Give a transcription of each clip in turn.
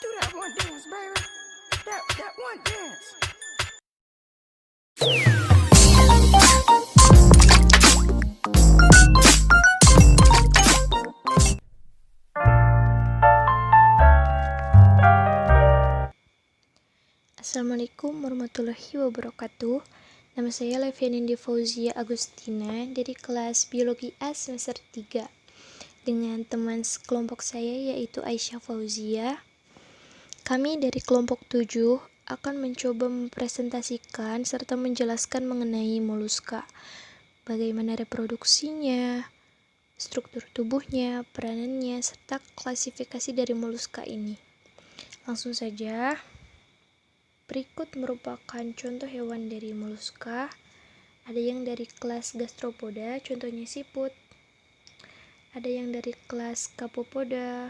Do that one dance, baby. That one dance. Assalamualaikum warahmatullahi wabarakatuh. Nama saya Levianindi Fauzia Agustina dari kelas Biologi A semester 3 dengan teman sekelompok saya yaitu Aisyah Fauzia. Kami dari kelompok 7 akan mencoba mempresentasikan serta menjelaskan mengenai moluska, bagaimana reproduksinya, struktur tubuhnya, peranannya, serta klasifikasi dari moluska ini. Langsung saja. Berikut merupakan contoh hewan dari moluska. Ada yang dari kelas Gastropoda, contohnya siput. Ada yang dari kelas Capopoda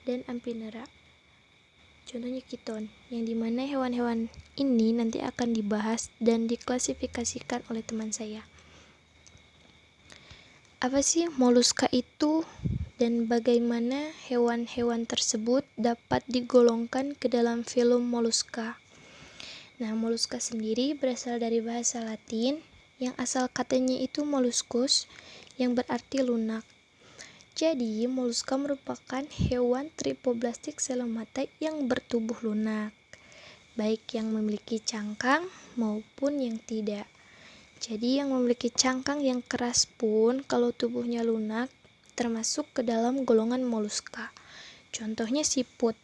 dan Amphinera, contohnya kiton, yang dimana hewan-hewan ini nanti akan dibahas dan diklasifikasikan oleh teman saya. Apa sih moluska itu dan bagaimana hewan-hewan tersebut dapat digolongkan ke dalam filum moluska? Nah, moluska sendiri berasal dari bahasa Latin yang asal katanya itu molluscus yang berarti lunak. Jadi, moluska merupakan hewan tripoblastik coelomata yang bertubuh lunak, baik yang memiliki cangkang maupun yang tidak. Jadi, yang memiliki cangkang yang keras pun kalau tubuhnya lunak termasuk ke dalam golongan moluska. Contohnya siput.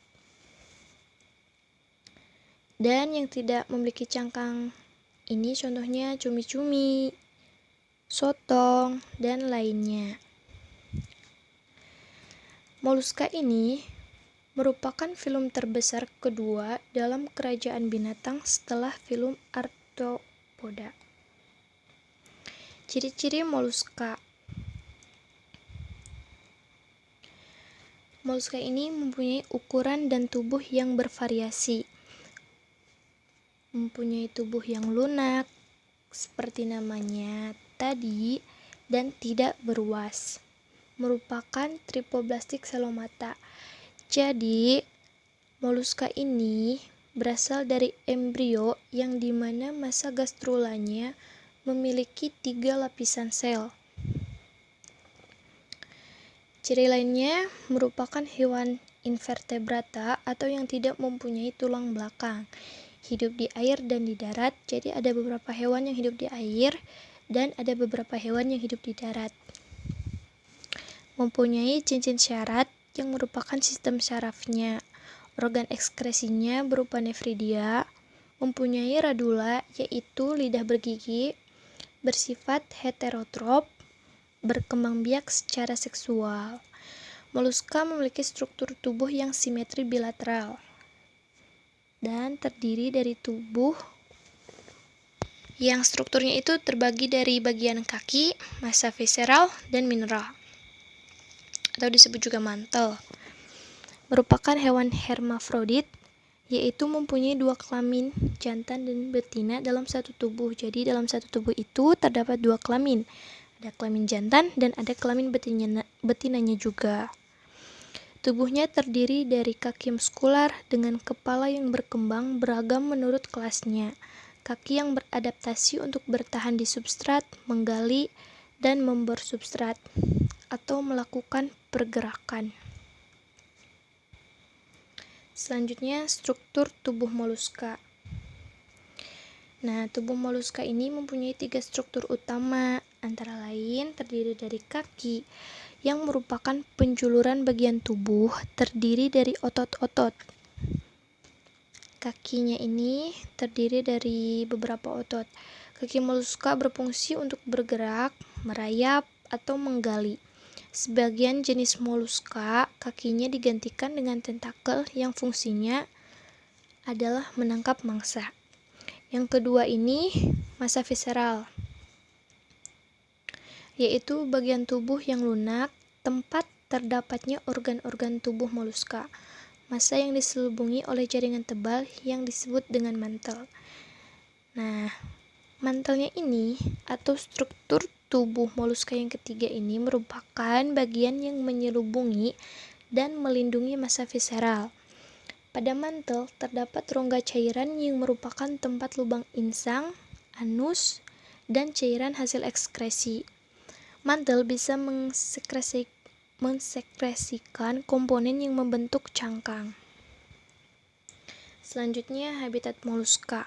Dan yang tidak memiliki cangkang ini contohnya cumi-cumi, sotong, dan lainnya. Moluska ini merupakan filum terbesar kedua dalam kerajaan binatang setelah filum Arthropoda. Ciri-ciri moluska. Moluska ini mempunyai ukuran dan tubuh yang bervariasi. Mempunyai tubuh yang lunak, seperti namanya tadi, dan tidak beruas. Merupakan tripoblastik coelomata. Jadi, moluska ini berasal dari embrio yang dimana massa gastrulanya memiliki 3 lapisan sel. Ciri lainnya merupakan hewan invertebrata atau yang tidak mempunyai tulang belakang. Hidup di air dan di darat, jadi ada beberapa hewan yang hidup di air dan ada beberapa hewan yang hidup di darat. Mempunyai cincin syarat yang merupakan sistem syarafnya. Organ ekskresinya berupa nefridia. Mempunyai radula yaitu lidah bergigi. Bersifat heterotrop. Berkembang biak secara seksual. Moluska memiliki struktur tubuh yang simetri bilateral dan terdiri dari tubuh yang strukturnya itu terbagi dari bagian kaki, massa visceral, dan mineral, atau disebut juga mantel. Merupakan hewan hermafrodit, yaitu mempunyai 2 kelamin, jantan dan betina dalam satu tubuh. Jadi dalam satu tubuh itu terdapat 2 kelamin. Ada kelamin jantan dan ada kelamin betinanya juga. Tubuhnya terdiri dari kaki muskular dengan kepala yang berkembang beragam menurut kelasnya. Kaki yang beradaptasi untuk bertahan di substrat, menggali, dan membor substrat, atau melakukan pergerakan. Selanjutnya, struktur tubuh moluska. Nah, tubuh moluska ini mempunyai 3 struktur utama, antara lain terdiri dari kaki, yang merupakan penjuluran bagian tubuh terdiri dari otot-otot. Kakinya ini terdiri dari beberapa otot. Kaki moluska berfungsi untuk bergerak, merayap, atau menggali. Sebagian jenis moluska, kakinya digantikan dengan tentakel yang fungsinya adalah menangkap mangsa. Yang kedua ini massa visceral, yaitu bagian tubuh yang lunak, tempat terdapatnya organ-organ tubuh moluska. Massa yang diselubungi oleh jaringan tebal yang disebut dengan mantel. Nah, mantelnya ini atau struktur tubuh moluska yang ketiga ini merupakan bagian yang menyelubungi dan melindungi massa visceral. Pada mantel terdapat rongga cairan yang merupakan tempat lubang insang, anus, dan cairan hasil ekskresi. Mantel bisa mensekresikan komponen yang membentuk cangkang. Selanjutnya, habitat moluska.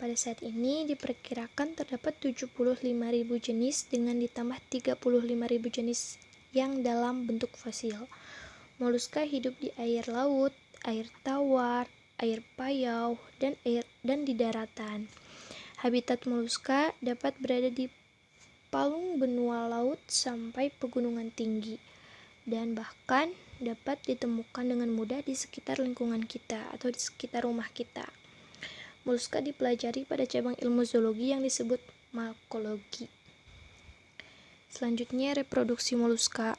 Pada saat ini diperkirakan terdapat 75.000 jenis dengan ditambah 35.000 jenis yang dalam bentuk fosil. Moluska hidup di air laut, air tawar, air payau, dan di daratan. Habitat moluska dapat berada di palung benua laut sampai pegunungan tinggi, dan bahkan dapat ditemukan dengan mudah di sekitar lingkungan kita atau di sekitar rumah kita. Moluska dipelajari pada cabang ilmu zoologi yang disebut malakologi. Selanjutnya, reproduksi moluska.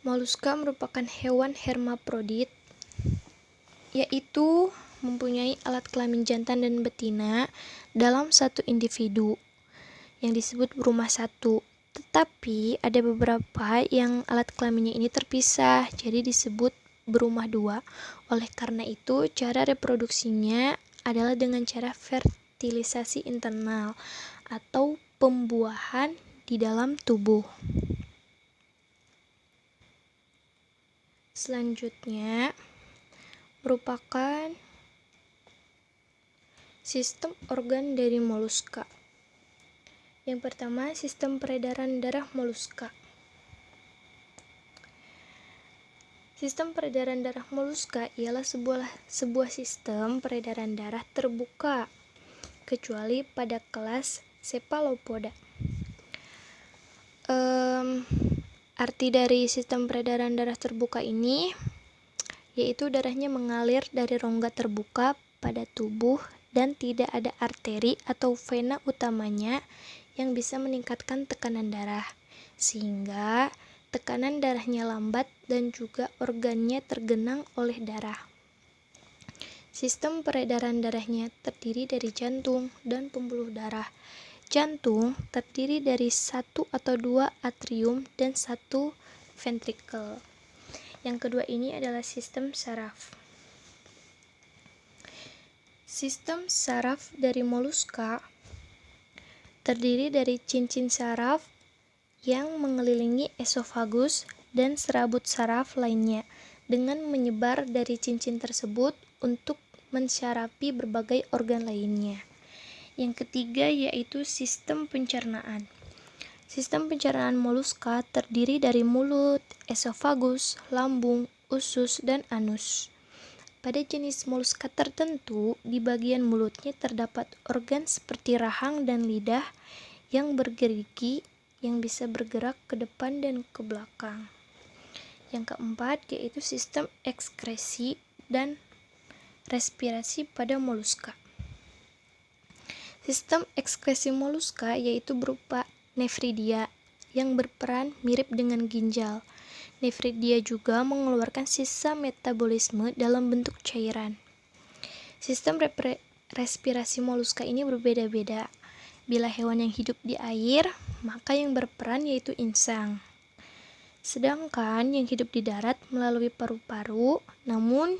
Moluska merupakan hewan hermaprodit, yaitu mempunyai alat kelamin jantan dan betina dalam satu individu yang disebut berumah satu. Tetapi ada beberapa yang alat kelaminnya ini terpisah, jadi disebut berumah dua. Oleh karena itu, cara reproduksinya adalah dengan cara fertilisasi internal atau pembuahan di dalam tubuh. Selanjutnya merupakan sistem organ dari moluska. Yang pertama, sistem peredaran darah moluska. Sistem peredaran darah moluska ialah sebuah sistem peredaran darah terbuka, kecuali pada kelas Cephalopoda. Arti dari sistem peredaran darah terbuka ini yaitu darahnya mengalir dari rongga terbuka pada tubuh dan tidak ada arteri atau vena utamanya yang bisa meningkatkan tekanan darah, sehingga tekanan darahnya lambat dan juga organnya tergenang oleh darah. Sistem peredaran darahnya terdiri dari jantung dan pembuluh darah. Jantung terdiri dari 1 atau 2 atrium dan 1 ventrikel. Yang kedua ini adalah sistem saraf. Sistem saraf dari moluska terdiri dari cincin saraf yang mengelilingi esofagus dan serabut saraf lainnya dengan menyebar dari cincin tersebut untuk mensyarapi berbagai organ lainnya. Yang ketiga yaitu sistem pencernaan. Sistem pencernaan moluska terdiri dari mulut, esofagus, lambung, usus, dan anus. Pada jenis moluska tertentu, di bagian mulutnya terdapat organ seperti rahang dan lidah yang bergerigi yang bisa bergerak ke depan dan ke belakang. Yang keempat yaitu sistem ekskresi dan respirasi pada moluska. Sistem ekskresi moluska yaitu berupa nefridia yang berperan mirip dengan ginjal. Nefridia juga mengeluarkan sisa metabolisme dalam bentuk cairan. Sistem respirasi moluska ini berbeda-beda. Bila hewan yang hidup di air, maka yang berperan yaitu insang. Sedangkan yang hidup di darat melalui paru-paru, namun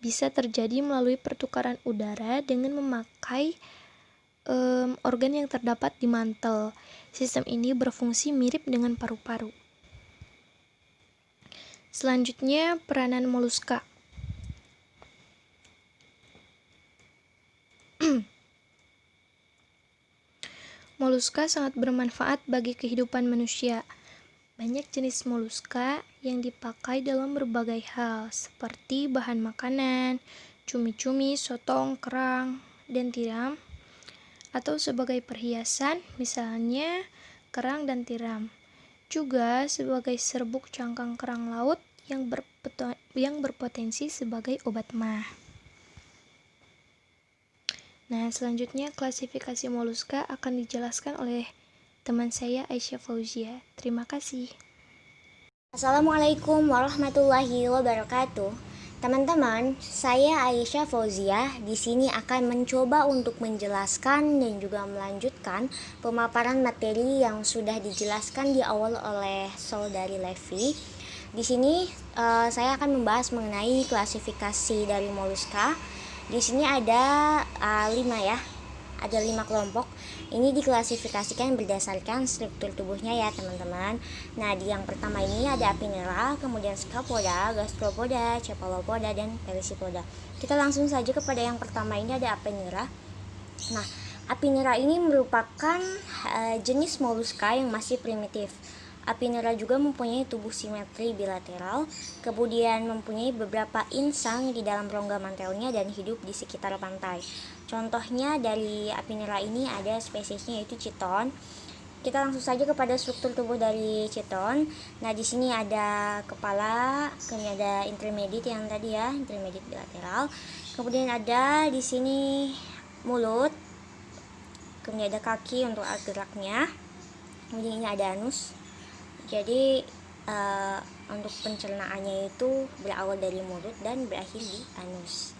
bisa terjadi melalui pertukaran udara dengan memakai organ yang terdapat di mantel. Sistem ini berfungsi mirip dengan paru-paru. Selanjutnya, peranan moluska. Moluska sangat bermanfaat bagi kehidupan manusia. Banyak jenis moluska yang dipakai dalam berbagai hal, seperti bahan makanan, cumi-cumi, sotong, kerang, dan tiram, atau sebagai perhiasan, misalnya kerang dan tiram. Juga sebagai serbuk cangkang kerang laut yang berpotensi sebagai obat mah. Nah, selanjutnya klasifikasi moluska akan dijelaskan oleh teman saya Aisyah Fauzia. Terima kasih. Assalamualaikum warahmatullahi wabarakatuh. Teman-teman, saya Aisyah Fauzia di sini akan mencoba untuk menjelaskan dan juga melanjutkan pemaparan materi yang sudah dijelaskan di awal oleh Saudari Levi. Di sini saya akan membahas mengenai klasifikasi dari moluska. Di sini ada 5 ya. Ada 5 kelompok. Ini diklasifikasikan berdasarkan struktur tubuhnya ya teman-teman. Nah, di yang pertama ini ada Apinera, kemudian Scapoda, Gastropoda, Cephalopoda, dan Pelecypoda. Kita langsung saja kepada yang pertama ini ada Apinera. Nah, Apinera ini merupakan jenis moluska yang masih primitif. Apinera juga mempunyai tubuh simetri bilateral, kemudian mempunyai beberapa insang di dalam rongga mantelnya dan hidup di sekitar pantai. Contohnya dari Apinera ini ada spesiesnya yaitu chiton. Kita langsung saja kepada struktur tubuh dari chiton. Nah, di sini ada kepala, kemudian ada intermediate yang tadi ya, intermediate bilateral. Kemudian ada di sini mulut. Kemudian ada kaki untuk alat geraknya. Kemudian ini ada anus. Jadi untuk pencernaannya itu berawal dari mulut dan berakhir di anus.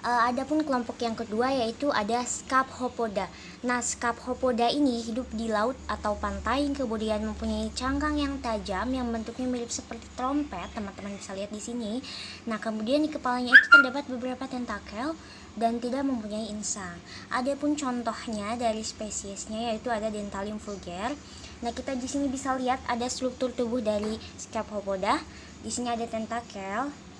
Adapun kelompok yang kedua yaitu ada Scaphopoda. Nah, Scaphopoda ini hidup di laut atau pantai, kemudian mempunyai cangkang yang tajam yang bentuknya mirip seperti trompet, teman-teman bisa lihat di sini. Nah, kemudian di kepalanya itu terdapat beberapa tentakel dan tidak mempunyai insang. Adapun contohnya dari spesiesnya yaitu ada Dentalium vulgar. Nah, kita di sini bisa lihat ada struktur tubuh dari Scaphopoda. Di sini ada tentakel.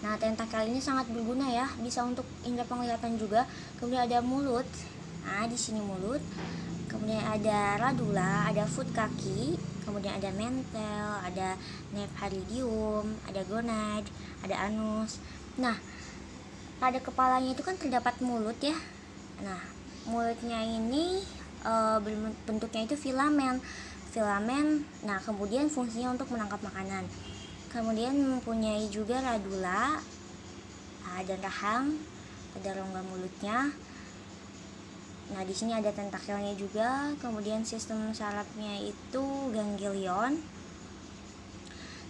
Nah, tentakel ini sangat berguna ya, bisa untuk indera penglihatan juga. Kemudian ada mulut. Nah, di sini mulut. Kemudian ada radula, ada foot kaki, kemudian ada mentel, ada nepharidium, ada gonad, ada anus. Nah, pada kepalanya itu kan terdapat mulut ya. Nah, mulutnya ini bentuknya itu filamen. Nah, kemudian fungsinya untuk menangkap makanan. Kemudian mempunyai juga radula dan rahang pada rongga mulutnya. Nah, di sini ada tentakelnya juga. Kemudian sistem sarafnya itu ganglion.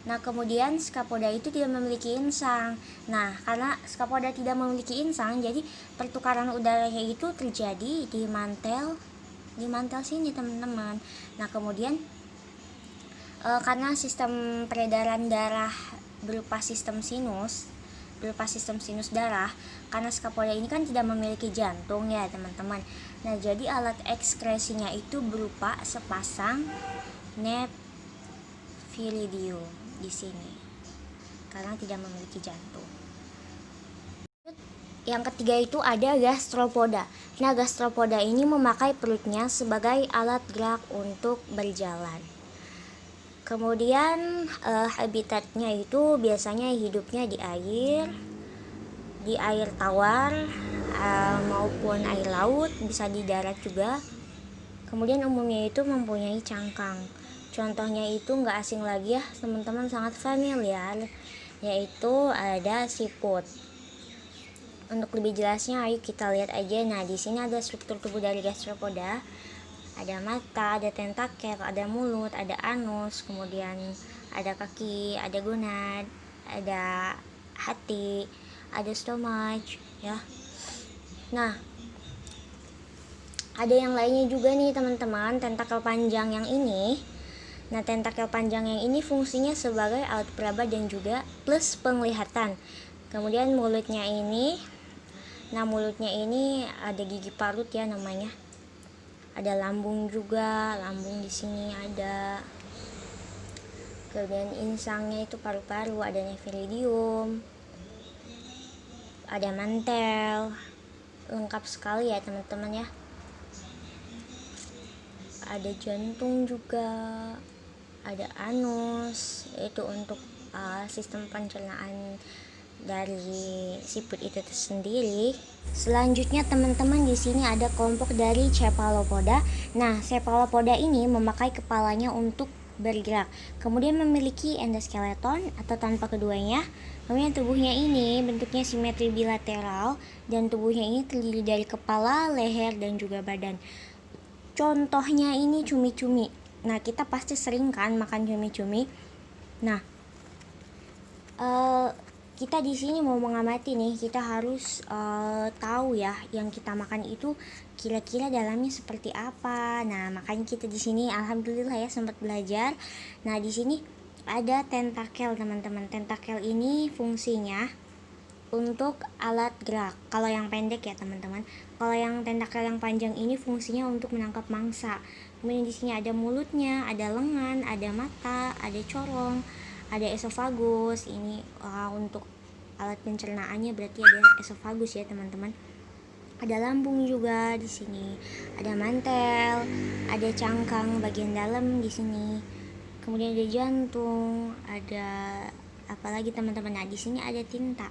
Nah, kemudian Scapoda itu tidak memiliki insang. Nah, karena Scapoda tidak memiliki insang, jadi pertukaran udaranya itu terjadi di mantel sini teman-teman. Nah, kemudian karena sistem peredaran darah berupa sistem sinus darah, karena Scapoda ini kan tidak memiliki jantung ya teman-teman. Nah, jadi alat ekskresinya itu berupa sepasang nephilidium di sini karena tidak memiliki jantung. Yang ketiga itu ada Gastropoda. Nah, Gastropoda ini memakai perutnya sebagai alat gerak untuk berjalan. Kemudian habitatnya itu biasanya hidupnya di air tawar maupun air laut, bisa di darat juga. Kemudian umumnya itu mempunyai cangkang. Contohnya itu nggak asing lagi ya teman-teman, sangat familiar, yaitu ada siput. Untuk lebih jelasnya ayo kita lihat aja. Nah, di sini ada struktur tubuh dari Gastropoda. Ada mata, ada tentakel, ada mulut, ada anus, kemudian ada kaki, ada gonad, ada hati, ada stomach ya. Nah, ada yang lainnya juga nih teman-teman, tentakel panjang yang ini. Nah, tentakel panjang yang ini fungsinya sebagai alat peraba dan juga plus penglihatan. Kemudian mulutnya ini, mulutnya ini ada gigi parut ya namanya. Ada lambung juga, lambung di sini ada. Kemudian insangnya itu paru-paru, ada nephilidium, ada mantel. Lengkap sekali ya teman-teman ya. Ada jantung juga, ada anus, itu untuk sistem pencernaan dari siput itu sendiri. Selanjutnya teman-teman, di sini ada kelompok dari Cephalopoda. Nah, Cephalopoda ini memakai kepalanya untuk bergerak. Kemudian memiliki endoskeleton atau tanpa keduanya. Kemudian tubuhnya ini bentuknya simetri bilateral dan tubuhnya ini terdiri dari kepala, leher dan juga badan. Contohnya ini cumi-cumi. Nah, kita pasti sering kan makan cumi-cumi. Nah, kita di sini mau mengamati nih, kita harus tahu ya yang kita makan itu kira-kira dalamnya seperti apa. Nah, makanya kita di sini alhamdulillah ya sempat belajar. Nah, di sini ada tentakel teman-teman. Tentakel ini fungsinya untuk alat gerak. Kalau yang pendek ya teman-teman. Kalau yang tentakel yang panjang ini fungsinya untuk menangkap mangsa. Kemudian di sini ada mulutnya, ada lengan, ada mata, ada corong, ada esofagus. Ini untuk alat pencernaannya berarti ada esofagus ya teman-teman. Ada lambung juga di sini. Ada mantel, ada cangkang bagian dalam di sini. Kemudian ada jantung, ada apalagi teman-teman. Nah, di sini ada tinta.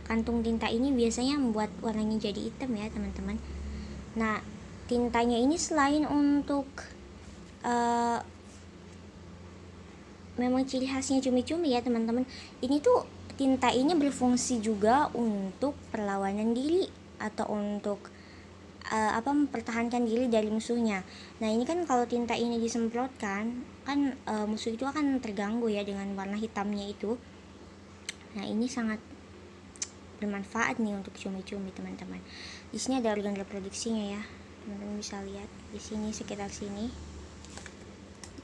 Kantung tinta ini biasanya membuat warnanya jadi hitam ya teman-teman. Nah, tintanya ini selain untuk memang ciri khasnya cumi-cumi ya teman-teman. Ini tuh tinta ini berfungsi juga untuk perlawanan diri atau untuk mempertahankan diri dari musuhnya. Nah, ini kan kalau tinta ini disemprotkan kan musuh itu akan terganggu ya dengan warna hitamnya itu. Nah, ini sangat bermanfaat nih untuk cumi-cumi teman-teman. Di sini ada organ reproduksinya ya. Teman-teman bisa lihat di sini, sekitar sini.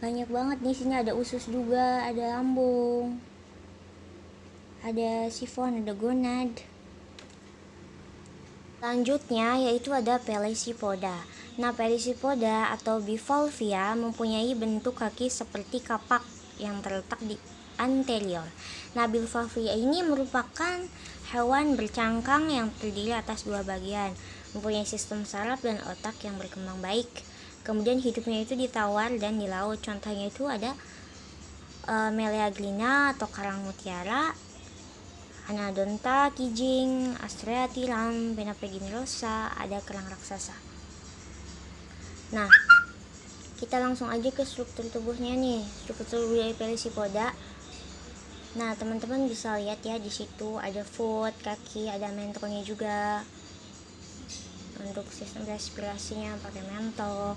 Banyak banget nih, sini ada usus juga, ada lambung, ada sifon, ada gonad. Selanjutnya yaitu ada Pelecypoda. Nah, Pelecypoda atau bivalvia mempunyai bentuk kaki seperti kapak yang terletak di anterior. Nah, bivalvia ini merupakan hewan bercangkang yang terdiri atas dua bagian, mempunyai sistem saraf dan otak yang berkembang baik. Kemudian hidupnya itu di tawar dan di laut. Contohnya itu ada Meleagrina atau karang mutiara, Anadonta, kijing, Astrea tiram, Venapeginirosa, ada kerang raksasa. Nah, kita langsung aja ke struktur tubuhnya nih, struktur tubuh dari Pelecypoda. Nah, teman-teman bisa lihat ya, di situ ada foot, kaki, ada mentolnya juga. Untuk sistem respirasinya pakai mentol.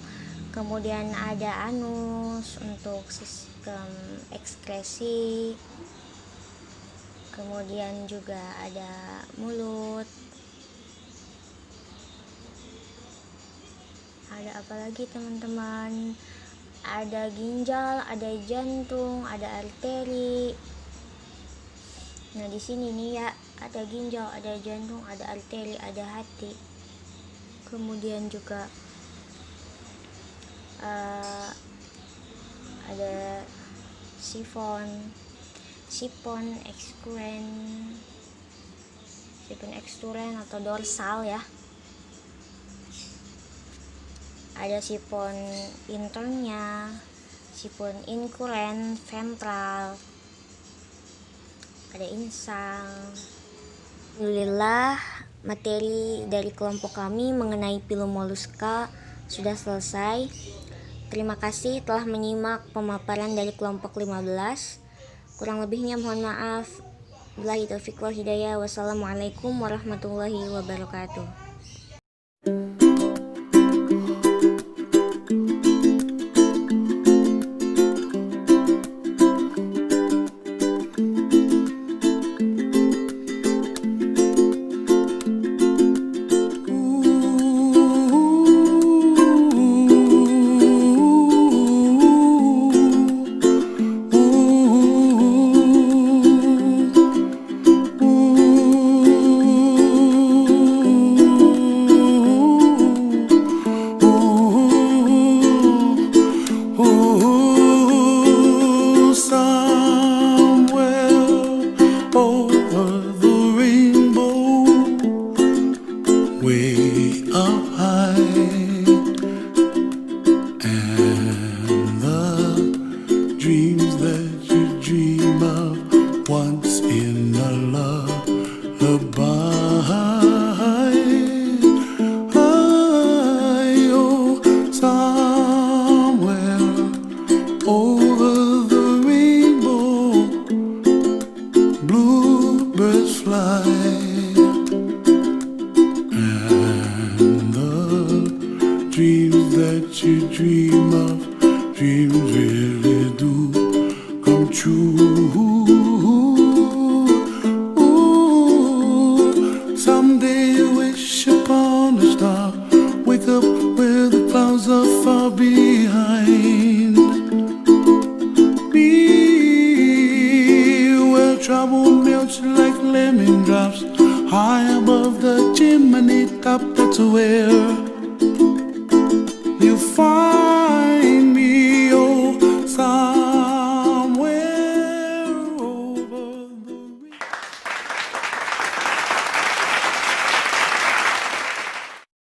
Kemudian ada anus untuk sistem ekskresi. Kemudian juga ada mulut. Ada apa lagi teman-teman? Ada ginjal, ada jantung, ada arteri. Nah, di sini nih ya, ada ginjal, ada jantung, ada arteri, ada hati. Kemudian juga ada sifon, eksturen atau dorsal ya. Ada sifon internnya, sifon inkuren, ventral, ada insang. Alhamdulillah, materi dari kelompok kami mengenai Pilomollusca sudah selesai. Terima kasih telah menyimak pemaparan dari kelompok 15. Kurang lebihnya mohon maaf. Billahi taufiq wal hidayah. Wassalamualaikum warahmatullahi wabarakatuh. trouble melts like lemon drops. High above the chimney top, that's where you find